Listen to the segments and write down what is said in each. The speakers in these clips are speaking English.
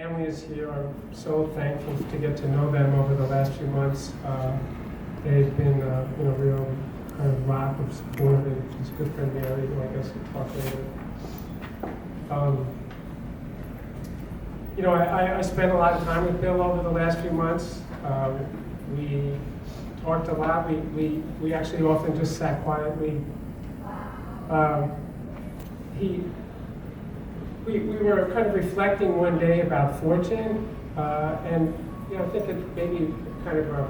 family is here. I'm so thankful to get to know them over the last few months. They've been, real kind of rock of support. His good friend Mary, who I guess we'll talk later. I spent a lot of time with Bill over the last few months. We talked a lot. We actually often just sat quietly. We were kind of reflecting one day about fortune, and I think it may be kind of a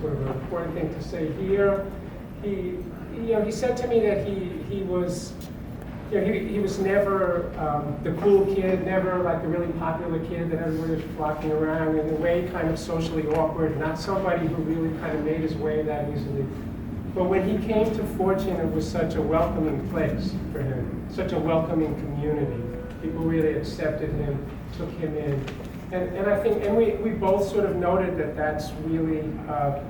sort of an important thing to say here. He said to me that he was never the cool kid, never like the really popular kid that everybody was flocking around, in a way kind of socially awkward, not somebody who really kind of made his way that easily. But when he came to Fortune, it was such a welcoming place for him, such a welcoming community. People really accepted him, took him in. And I think, and we both sort of noted that that's really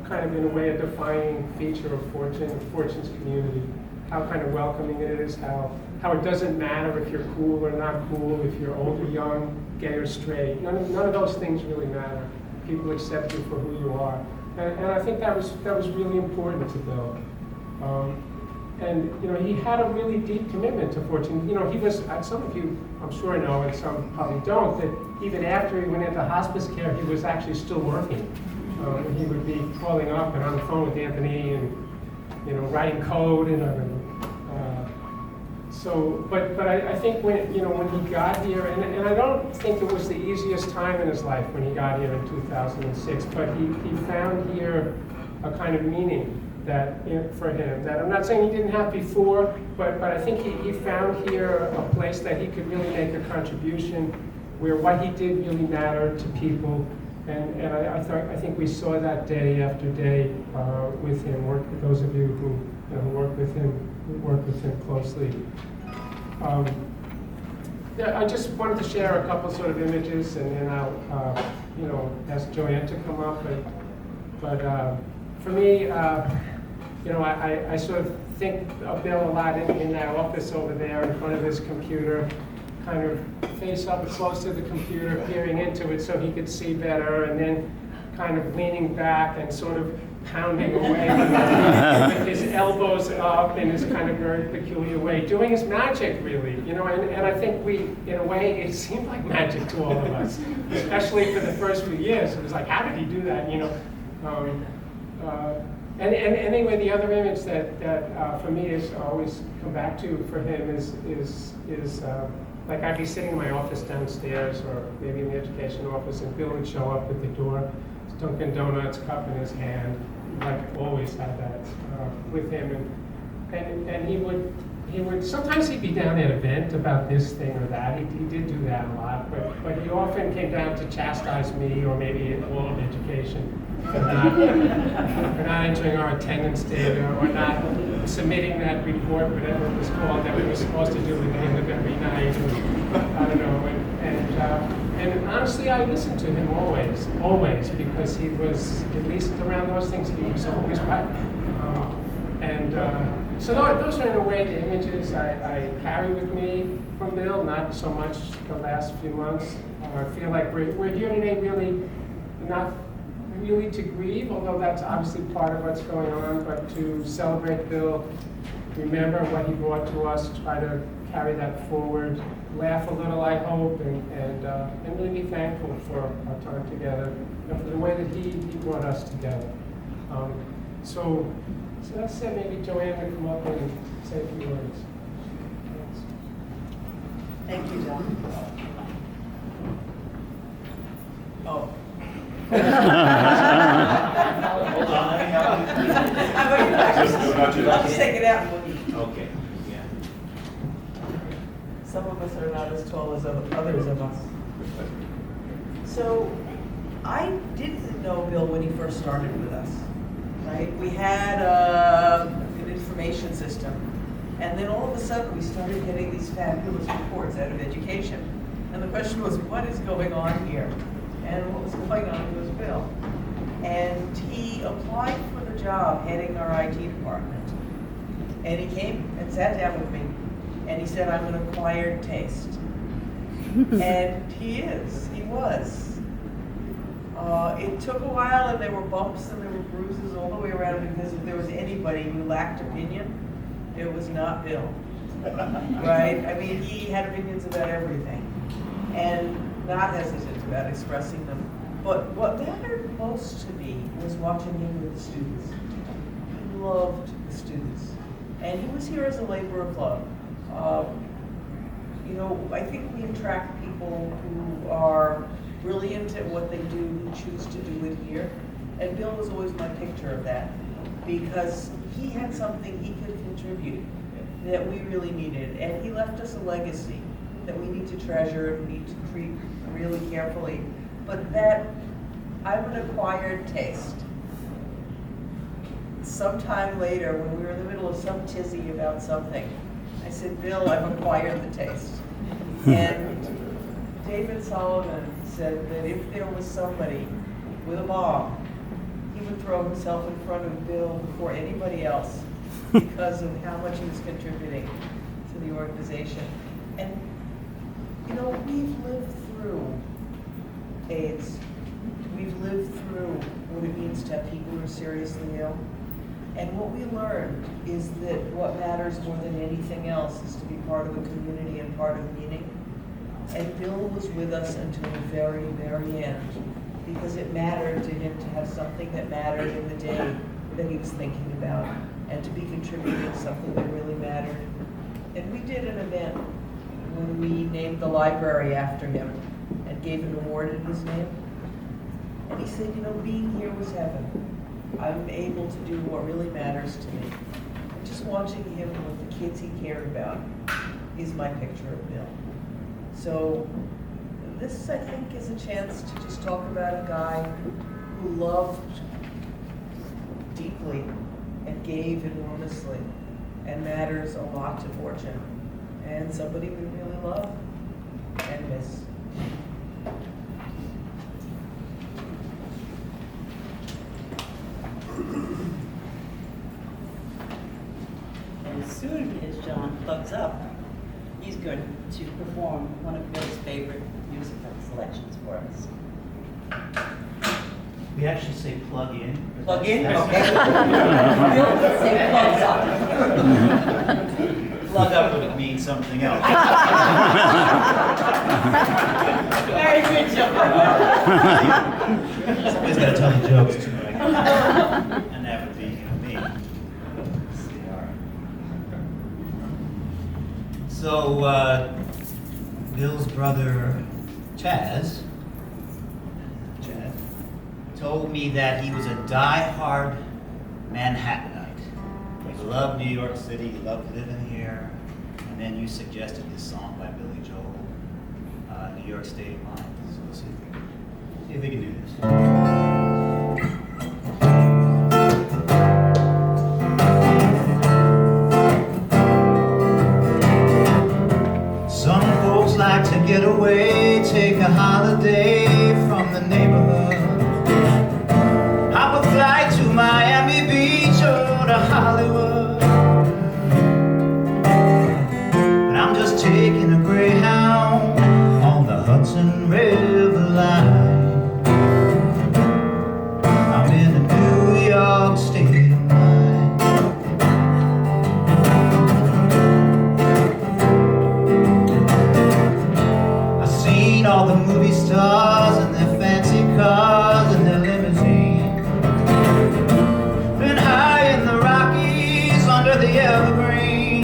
kind of in a way a defining feature of Fortune's community. How kind of welcoming it is, how it doesn't matter if you're cool or not cool, if you're old or young, gay or straight. None of those things really matter. People accept you for who you are. And I think that was really important to Bill. And he had a really deep commitment to Fortune. He was, some of you I'm sure know, and some probably don't, that even after he went into hospice care, he was actually still working. He would be calling up and on the phone with Anthony and writing code and but I think when he got here, and I don't think it was the easiest time in his life when he got here in 2006, but he found here a kind of meaning that for him, that I'm not saying he didn't have before, but I think he found here a place that he could really make a contribution, where what he did really mattered to people, and I think we saw that day after day with him. With those of you who work with him closely. I just wanted to share a couple sort of images, and then I'll ask Joanne to come up. But for me, I sort of think of Bill a lot in that office over there in front of his computer, kind of face up close to the computer, peering into it so he could see better, and then kind of leaning back and sort of pounding away with his elbows up in his kind of very peculiar way, doing his magic, really. And I think in a way, it seemed like magic to all of us, especially for the first few years. It was like, how did he do that? And anyway, the other image that for me is always come back to for him is like I'd be sitting in my office downstairs, or maybe in the education office, and Bill would show up at the door, Dunkin' Donuts cup in his hand, like always had that with him, and he would sometimes he'd be down at an event about this thing or that. He did do that a lot, but he often came down to chastise me, or maybe all of education, for not entering our attendance data, or not submitting that report, whatever it was called, that we were supposed to do at the end of every night. I don't know. And honestly, I listened to him always, because he was, at least around those things, he was always right. So those are in a way the images I carry with me from Bill, not so much the last few months. I feel like we're here today really not really to grieve, although that's obviously part of what's going on, but to celebrate Bill, remember what he brought to us, try to carry that forward, laugh a little, I hope, and really be thankful for our time together, and for the way that he brought us together. So that said, maybe Joanne would come up and say a few words. Thank you, John. Oh. Hold on, let me help you. I'll just take it out. Okay, yeah. Some of us are not as tall as others of us. So, I didn't know Bill when he first started with us, right? We had an information system, and then all of a sudden we started getting these fabulous reports out of education. And the question was, what is going on here? And what was going on was Bill. And he applied for the job heading our IT department. And he came and sat down with me, and he said, I'm an acquired taste. And he was. It took a while, and there were bumps and there were bruises all the way around, because if there was anybody who lacked opinion, it was not Bill. Right? I mean, he had opinions about everything, and not hesitant about expressing them. But what mattered most to me was watching him with the students. He loved the students. And he was here as a labor of love. You know, I think we attract people who are brilliant at what they do, who choose to do it here. And Bill was always my picture of that, because he had something he could contribute that we really needed. And he left us a legacy that we need to treasure and we need to treat really carefully. But that, I'm an acquired taste. Sometime later, when we were in the middle of some tizzy about something, I said, Bill, I've acquired the taste. And David Solomon said that if there was somebody with a bomb, he would throw himself in front of Bill before anybody else because of how much he was contributing to the organization. And, you know, we've lived through AIDS. We've lived through what it means to have people who are seriously ill. And what we learned is that what matters more than anything else is to be part of a community and part of meaning. And Bill was with us until the very, very end, because it mattered to him to have something that mattered in the day that he was thinking about, and to be contributing something that really mattered. And we did an event when we named the library after him and gave an award in his name. And he said, you know, being here was heaven. I'm able to do what really matters to me. And just watching him with the kids he cared about is my picture of Bill. So this, I think, is a chance to just talk about a guy who loved deeply and gave enormously and matters a lot to Fortune, and somebody we really love and miss. As soon as John plugs up, he's going to perform one of Bill's favorite musical selections for us. We actually say plug in. Plug in? That's- Okay. Bill would say plugs up. Plug up would mean something else. Very good, John. Somebody's got to tell the jokes too, right? And that would be me. So, Bill's brother, Chad, told me that he was a die-hard Manhattanite. He loved New York City, he loved living here. And then you suggested this song by Billy Joel, New York State of Mind. So let's see if we can do this. Some folks like to get away, take a holiday from the neighborhood. Hop a flight to Miami Beach or to Hollywood. But I'm just taking a Greyhound on the Hudson River line. I'm in the New York State of Mind. I've seen all the movie stars and their fancy cars and their limousines. Been high in the Rockies under the evergreen.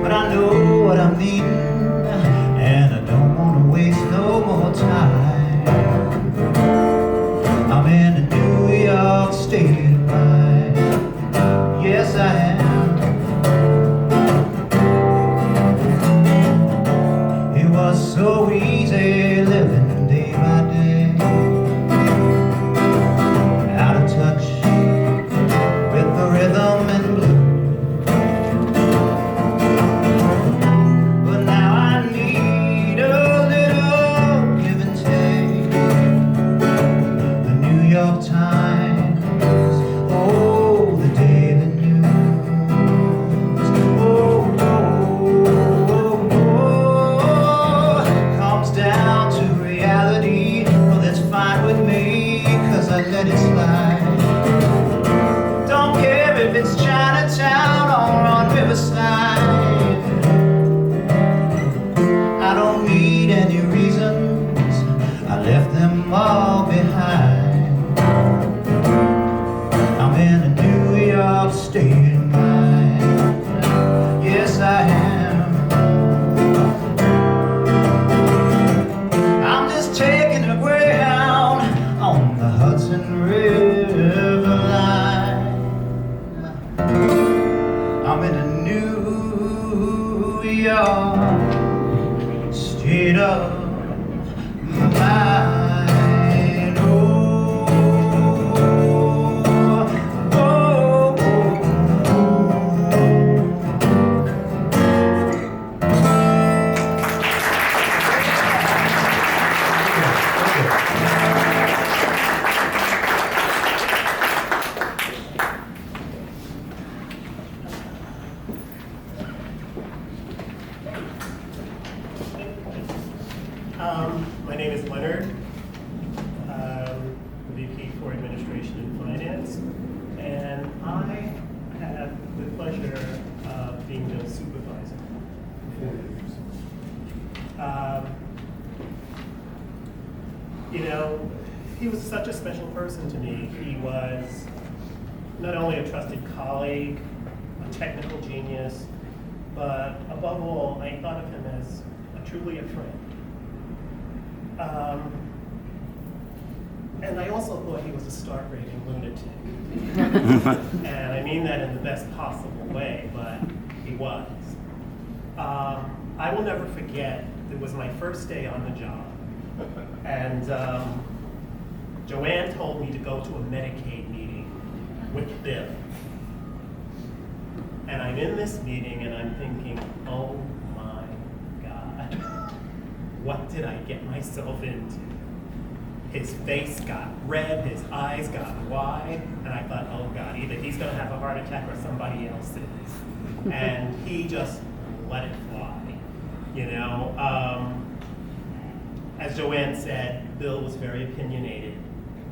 But I know what I'm needing, and I don't want to waste no more time. I'm in a New York State of mind. Yes, I am. It was so easy living day by day, out of touch with the rhythm and blues. But now I need a little give and take. The New York Times, oh, the daily news, oh, oh, oh, oh. let it slide. Don't care if it's Chinatown or on Riverside. I don't need any reasons, I left them all behind. I'm in a New York state of mind. Yes, I am. I'm just taking a Greyhound on the Hudson River line. I'm in a New York state of mind. My name is Leonard, VP for Administration and Finance, and I have the pleasure of being Bill's supervisor for 4 years. You know, he was such a special person to me. He was not only a trusted colleague, a technical genius, but above all, I thought of him as truly a friend. And I also thought he was a stark-raving lunatic. And I mean that in the best possible way, but he was. I will never forget, it was my first day on the job. And Joanne told me to go to a Medicaid meeting with Bill. And I'm in this meeting and I'm thinking, oh my God, what did I get myself into? His face got red, his eyes got wide, and I thought, oh God, either he's gonna have a heart attack or somebody else is. And he just let it fly, you know? As Joanne said, Bill was very opinionated,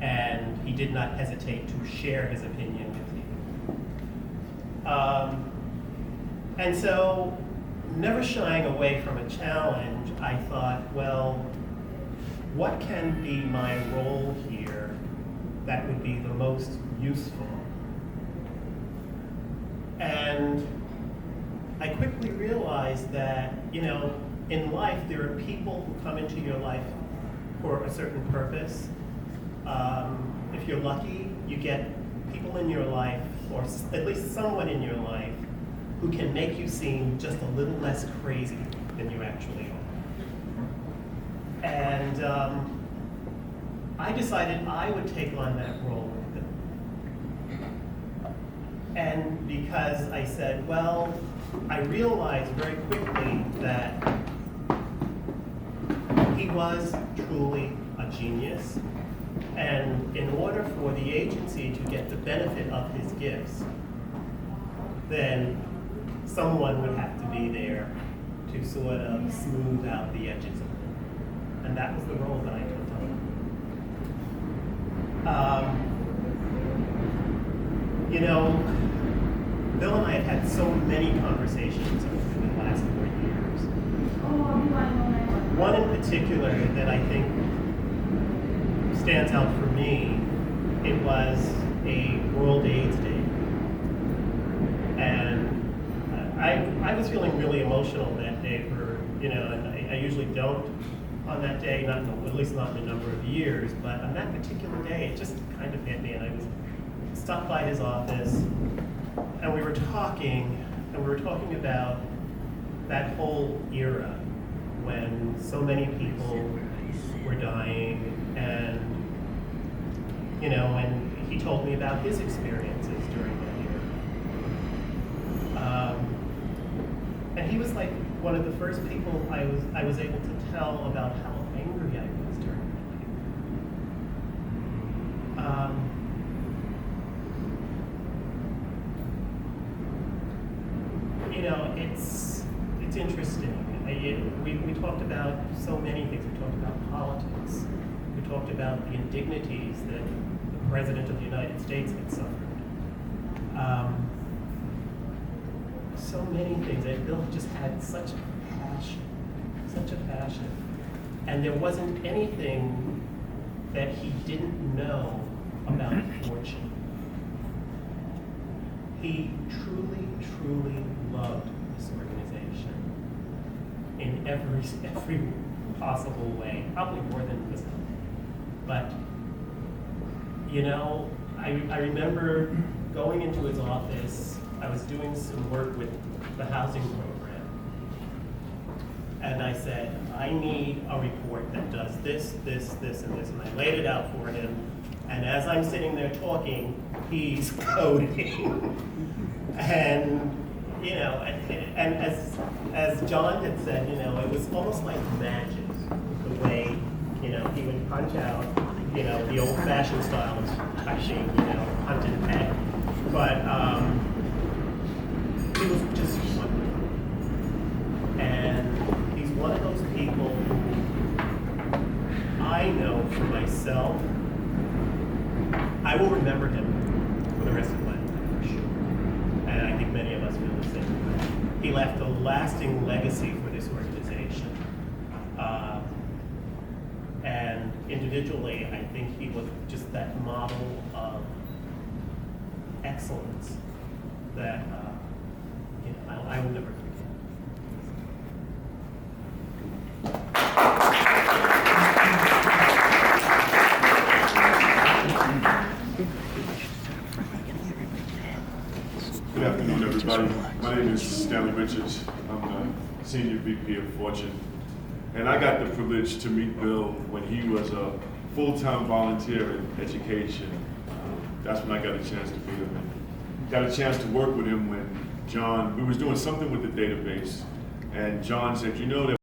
and he did not hesitate to share his opinion with you. And so, never shying away from a challenge, I thought, well, what can be my role here that would be the most useful? And I quickly realized that, you know, in life there are people who come into your life for a certain purpose. If you're lucky, you get people in your life, or at least someone in your life, who can make you seem just a little less crazy than you actually are. And I decided I would take on that role with Bill. And because I said, well, I realized very quickly that he was truly a genius. And in order for the agency to get the benefit of his gifts, then someone would have to be there to sort of smooth out the edges of it. And that was the role that I took on. You know, Bill and I have had so many conversations over the last 4 years. One in particular that I think stands out for me, it was a World AIDS Day. And I was feeling really emotional that day for, you know, and I usually don't on that day, not at least not in a number of years, but on that particular day, it just kind of hit me, and I was stopped by his office, and we were talking about that whole era when so many people were dying, and, you know, and he told me about his experiences during that era. And he was like one of the first people I was able to tell about how angry I was during that year. You know, it's interesting. We talked about so many things. We talked about politics. We talked about the indignities that the President of the United States had suffered. So many things. And Bill just had such a passion, such a passion. And there wasn't anything that he didn't know about fortune. He truly, truly loved this organization in every possible way, probably more than this. But, you know, I remember going into his office. I was doing some work with the housing program. And I said, I need a report that does this, this, this, and this. And I laid it out for him. And as I'm sitting there talking, he's coding. And, you know, and as John had said, you know, it was almost like magic, the way, you know, he would punch out, you know, the old-fashioned style of touching, you know, hunt and peck. But he was just wonderful. And he's one of those people who I know for myself, I will remember him for the rest of my life, for sure. And I think many of us feel the same way. He left a lasting legacy for this organization. And individually, I think he was just that model of excellence that you know, I will never forget. Good afternoon, everybody. My name is Stanley Richards. I'm the Senior VP of Fortune. And I got the privilege to meet Bill when he was a full-time volunteer in education. That's when I got a chance to meet him. And got a chance to work with him when we was doing something with the database. And John said, you know, there